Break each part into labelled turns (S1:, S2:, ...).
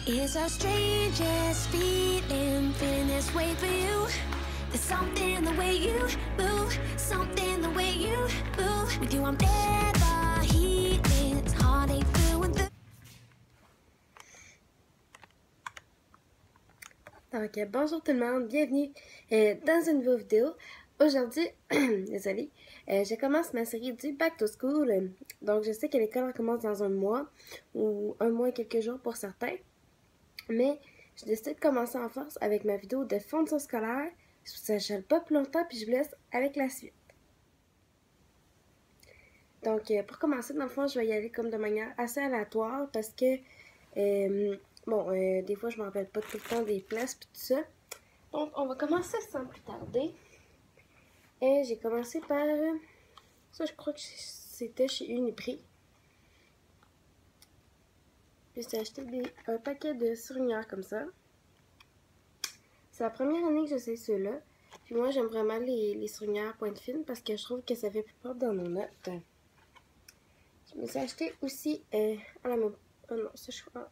S1: It's our strangest feeling, feeling this way for you. There's something the way you move, something the way you move. With you I'm never healing, it's heartache through and through.
S2: Donc, bonjour tout le monde, bienvenue dans une nouvelle vidéo. Aujourd'hui, désolée, je commence ma série du Back to School. Donc, je sais que l'école commence dans un mois, ou un mois et quelques jours pour certains. Mais, j'ai décidé de commencer en force avec ma vidéo de fondation scolaire. Ça ne gèle pas plus longtemps, puis je vous laisse avec la suite. Donc, pour commencer, dans le fond, je vais y aller comme de manière assez aléatoire parce que, des fois, je ne me rappelle pas tout le temps des places puis tout ça. Donc, on va commencer sans plus tarder. Et j'ai commencé par, ça, je crois que c'était chez Uniprix. Puis, j'ai acheté un paquet de surligneurs comme ça. C'est la première année que j'essaie ceux-là. Puis moi, j'aime vraiment les surligneurs pointe fine parce que je trouve que ça fait plus propre dans nos notes. Je me suis acheté aussi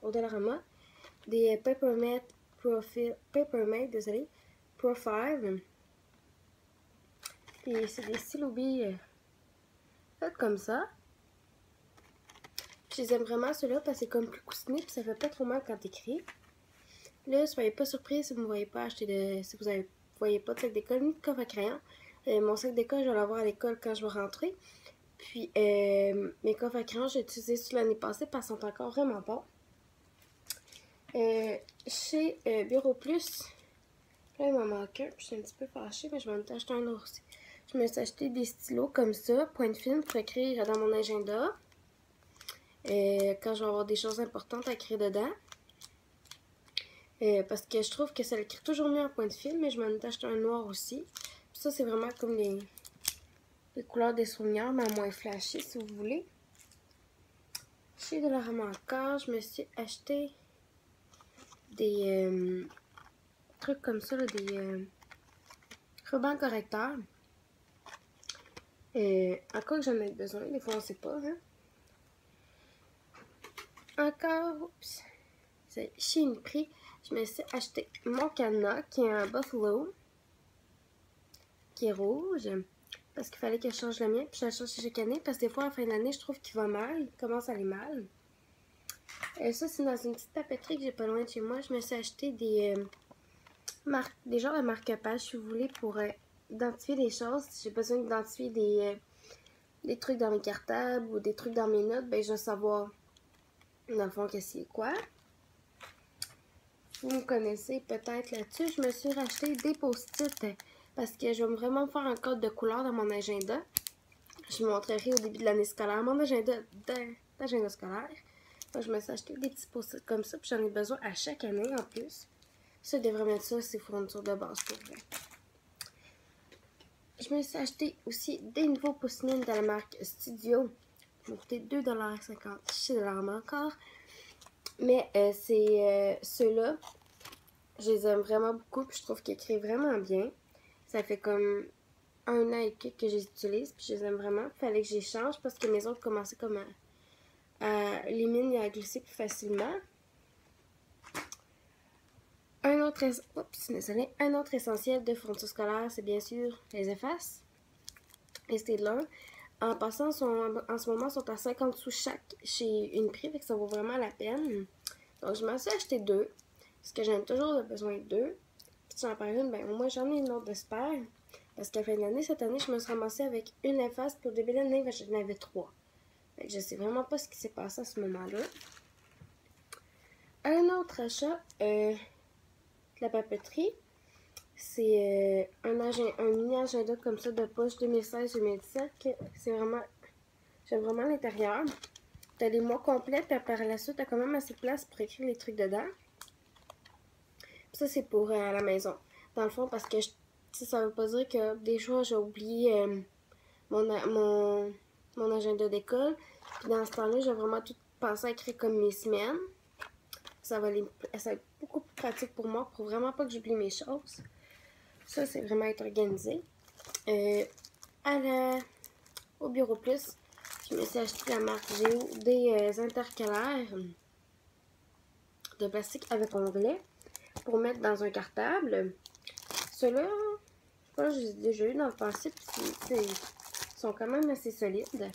S2: au Dollarama des Papermate Profile. Puis c'est des stylos billes faits comme ça. Puis je les aime vraiment ceux-là parce que c'est comme plus coussiné puis ça fait pas trop mal quand t'écris. Là, soyez pas surpris si vous ne voyez pas acheter si vous voyez pas de sac d'école ni de coffre à crayon. Mon sac d'école, je vais l'avoir à l'école quand je vais rentrer. Puis, mes coffres à crayon, j'ai utilisé ceux l'année passée parce qu'ils sont encore vraiment bons. Chez Bureau Plus, là, il m'en manque un. Puis, je suis un petit peu fâchée, mais je vais en acheter un autre aussi. Je me suis acheté des stylos comme ça, pointe fine, pour écrire dans mon agenda. Quand je vais avoir des choses importantes à écrire dedans. Parce que je trouve que ça l'écrit toujours mieux en pointe fine, mais je m'en ai acheté un noir aussi. Puis ça, c'est vraiment comme les couleurs des souvenirs, mais moins flashy, si vous voulez. Chez Dollarama encore, je me suis acheté des trucs comme ça, là, des rubans correcteurs. Encore que j'en ai besoin, des fois on sait pas, hein. Encore, oups, c'est chez Uniprix, je me suis acheté mon cadenas qui est un Buffalo, qui est rouge. Parce qu'il fallait que je change le mien, puis je le change chaque année, parce que des fois, à la fin d'année, je trouve qu'il va mal, il commence à aller mal. Ça, c'est dans une petite papeterie que j'ai pas loin de chez moi. Je me suis acheté des genres de marque-pages, si vous voulez, pour identifier des choses. Si j'ai besoin d'identifier des trucs dans mes cartables ou des trucs dans mes notes, ben je vais savoir, dans le fond, qu'est-ce c'est quoi. Vous me connaissez peut-être là-dessus. Je me suis racheté des post-it parce que je vais vraiment faire un code de couleur dans mon agenda. Je vous montrerai au début de l'année scolaire mon agenda scolaire. Donc, je me suis acheté des petits post-it comme ça, puis j'en ai besoin à chaque année en plus. Ça, je devrais mettre ça, c'est fourniture de base pour vrai. Je me suis acheté aussi des nouveaux post-it de la marque Studio. Ils m'ont coûté 2,50$ chez Dollarama encore. Mais c'est ceux-là, je les aime vraiment beaucoup, puis je trouve qu'ils écrivent vraiment bien. Ça fait comme un an et quelques que je les utilise, puis je les aime vraiment. Il fallait que je les change parce que mes autres commençaient comme les mines et à glisser plus facilement. Un autre essentiel de fourniture scolaire, c'est bien sûr les effaces. Les Staedtler. En passant, en ce moment, sont à 50 sous chaque chez Uniprix, fait que ça vaut vraiment la peine. Donc, je m'en suis acheté 2, parce que j'en ai toujours besoin de 2. Puis, si j'en prends une, ben au moins j'en ai une autre de spare. Parce qu'à la fin de l'année, cette année, je me suis ramassée avec une efface, puis au début de l'année, ben, j'en avais 3. Fait que je sais vraiment pas ce qui s'est passé à ce moment-là. Un autre achat de la papeterie, c'est un mini-agenda comme ça de poche 2016-2017. C'est vraiment, j'aime vraiment l'intérieur. T'as les mois complets, puis par la suite, t'as quand même assez de place pour écrire les trucs dedans. Puis ça, c'est pour à la maison. Dans le fond, parce que ça veut pas dire que des fois, j'ai oublié mon agenda d'école. Puis dans ce temps-là, j'ai vraiment tout pensé à écrire comme mes semaines. Ça va être beaucoup plus pratique pour moi, pour vraiment pas que j'oublie mes choses. Ça, c'est vraiment être organisé. Au Bureau Plus, je me suis acheté la marque Géo des intercalaires. de plastique avec onglet pour mettre dans un cartable. Ceux-là, je pense que j'ai déjà eu dans le passé, puis ils sont quand même assez solides.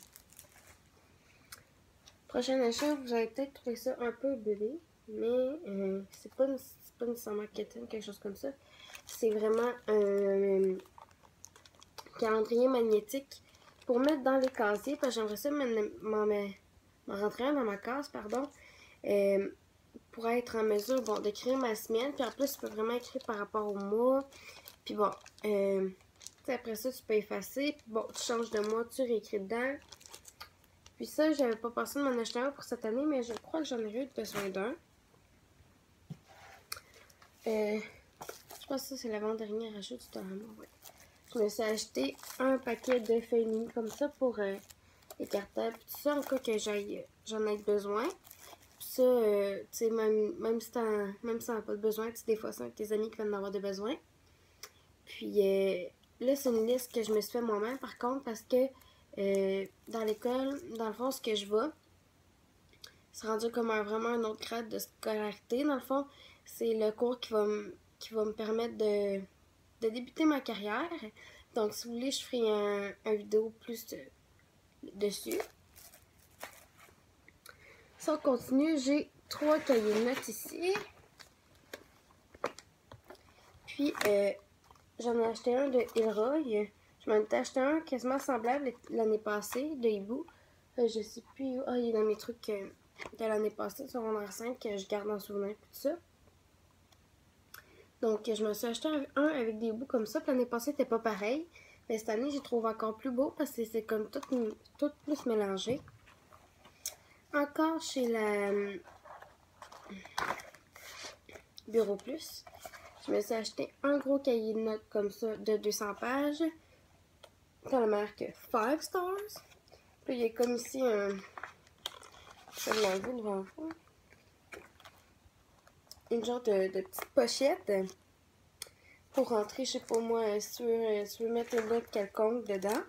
S2: Prochain achat, vous allez peut-être trouver ça un peu bébé, mais c'est pas nécessairement Kitten, quelque chose comme ça. C'est vraiment un calendrier magnétique pour mettre dans les casiers, parce que j'aimerais ça m'en rentrer un dans ma case, pardon, pour être en mesure, bon, d'écrire ma semaine, puis en plus, tu peux vraiment écrire par rapport au mois, puis bon, après ça, tu peux effacer, puis bon, tu changes de mois, tu réécris dedans. Puis ça, j'avais pas pensé de m'en acheter un pour cette année, mais je crois que j'en ai eu besoin d'un. Je pense que ça, c'est l'avant-dernier achat du Dollarama, ouais. Je me suis acheté un paquet de feuilles mini comme ça pour les cartables. Tout ça, en cas que j'en ai besoin. Puis ça, tu sais, même si t'en as pas de besoin, tu sais, des fois, c'est tes amis qui viennent d'avoir des besoins. Puis là, c'est une liste que je me suis fait moi-même, par contre, parce que dans l'école, dans le fond, ce que je vois, c'est rendu comme vraiment un autre grade de scolarité. Dans le fond, c'est le cours qui va me permettre de débuter ma carrière. Donc, si vous voulez, je ferai un vidéo plus dessus. Si on continue, j'ai 3 cahiers de notes ici. Puis, j'en ai acheté un de Ilroy. Je m'en étais acheté un quasiment semblable l'année passée, de Hibou. Je sais plus où. Ah, il est dans mes trucs de l'année passée, sur secondaire 5, que je garde en souvenir, tout ça. Donc, je me suis acheté un avec des bouts comme ça. L'année passée, c'était pas pareil. Mais cette année, j'ai trouvé encore plus beau parce que c'est comme tout plus mélangé. Encore chez la Bureau Plus, je me suis acheté un gros cahier de notes comme ça de 200 pages. Dans la marque 5 Stars. Puis il y a comme ici un... Je vais l'enlever devant vous. Une genre de petite pochette pour rentrer, je sais pas moi, si tu veux mettre une note quelconque dedans.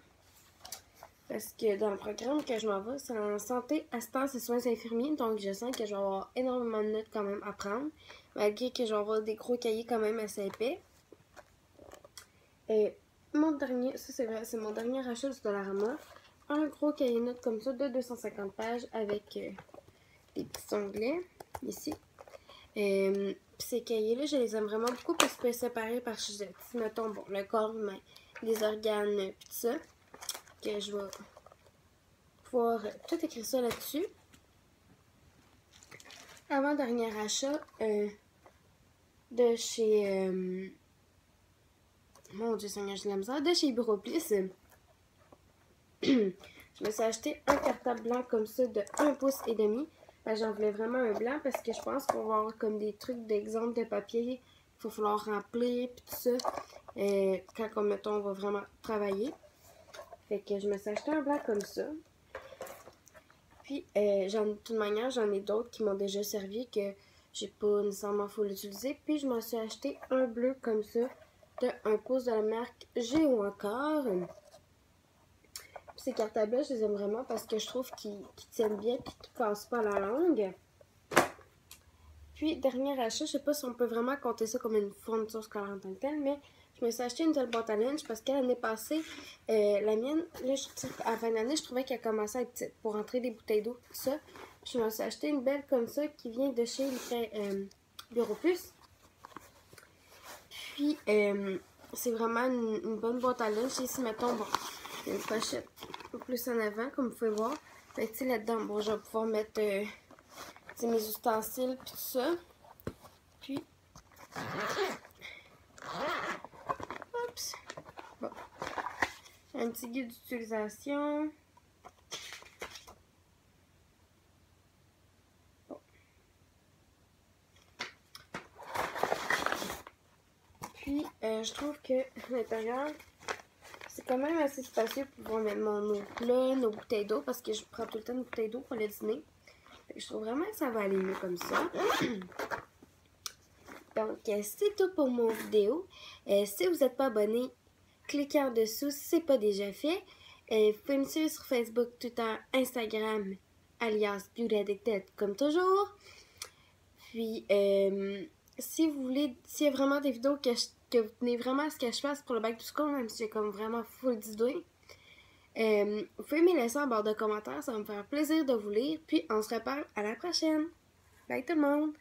S2: Parce que dans le programme que je m'en vais, c'est en santé, assistance et soins infirmiers. Donc je sens que je vais avoir énormément de notes quand même à prendre. Malgré que je vais avoir des gros cahiers quand même assez épais. Et mon dernier, ça c'est vrai, c'est mon dernier achat du Dollarama. Un gros cahier de notes comme ça de 250 pages avec des petits onglets ici. Ces cahiers-là, je les aime vraiment beaucoup parce que je peux séparer par sujet. Si mettons, bon, le corps humain, les organes, puis tout ça, que je vais pouvoir tout écrire ça là-dessus. Avant-dernier achat de chez... mon Dieu Seigneur, je l'aime ça. De chez Bureau Plus. Je me suis acheté un cartable blanc comme ça de 1,5 pouce. Ben, j'en voulais vraiment un blanc parce que je pense qu'on va avoir comme des trucs d'exemple de papier qu'il va falloir remplir puis tout ça quand mettons, on va vraiment travailler. Fait que je me suis acheté un blanc comme ça. Puis de toute manière, j'en ai d'autres qui m'ont déjà servi que j'ai pas nécessairement faut l'utiliser. Puis je me suis acheté un bleu comme ça de 1 pouce de la marque Géo encore. Ces cartables-là, je les aime vraiment parce que je trouve qu'ils tiennent bien et qu'ils ne cassent pas la langue. Puis, dernier achat, je sais pas si on peut vraiment compter ça comme une fourniture scolaire en tant que telle, mais je me suis acheté une telle boîte à linge parce que l'année passée, la mienne, là, à la fin d'année, je trouvais qu'elle commençait à être petite pour rentrer des bouteilles d'eau, tout ça. Je me suis acheté une belle comme ça qui vient de chez Bureau Plus. Puis, c'est vraiment une bonne boîte à linge. Ici, mettons, bon, il y a une pochette un peu plus en avant, comme vous pouvez voir. Fait que, là-dedans, bon, je vais pouvoir mettre mes ustensiles, puis tout ça. Puis, oups, bon, un petit guide d'utilisation. Bon. Puis, je trouve que l'intérieur, c'est quand même assez spacieux pour pouvoir mettre nos plats, nos bouteilles d'eau, parce que je prends tout le temps une bouteille d'eau pour le dîner. Je trouve vraiment que ça va aller mieux comme ça. Donc, c'est tout pour mon vidéo. Si vous n'êtes pas abonné, cliquez en dessous si ce n'est pas déjà fait. Vous pouvez me suivre sur Facebook, Twitter, Instagram, alias Beauty Addicted, comme toujours. Puis, si vous voulez, s'il y a vraiment des vidéos que vous tenez vraiment à ce que je fasse pour le back to school, même si j'ai comme vraiment full d'idées, vous pouvez me laisser en barre de commentaires, ça va me faire plaisir de vous lire. Puis, on se reparle à la prochaine. Bye tout le monde!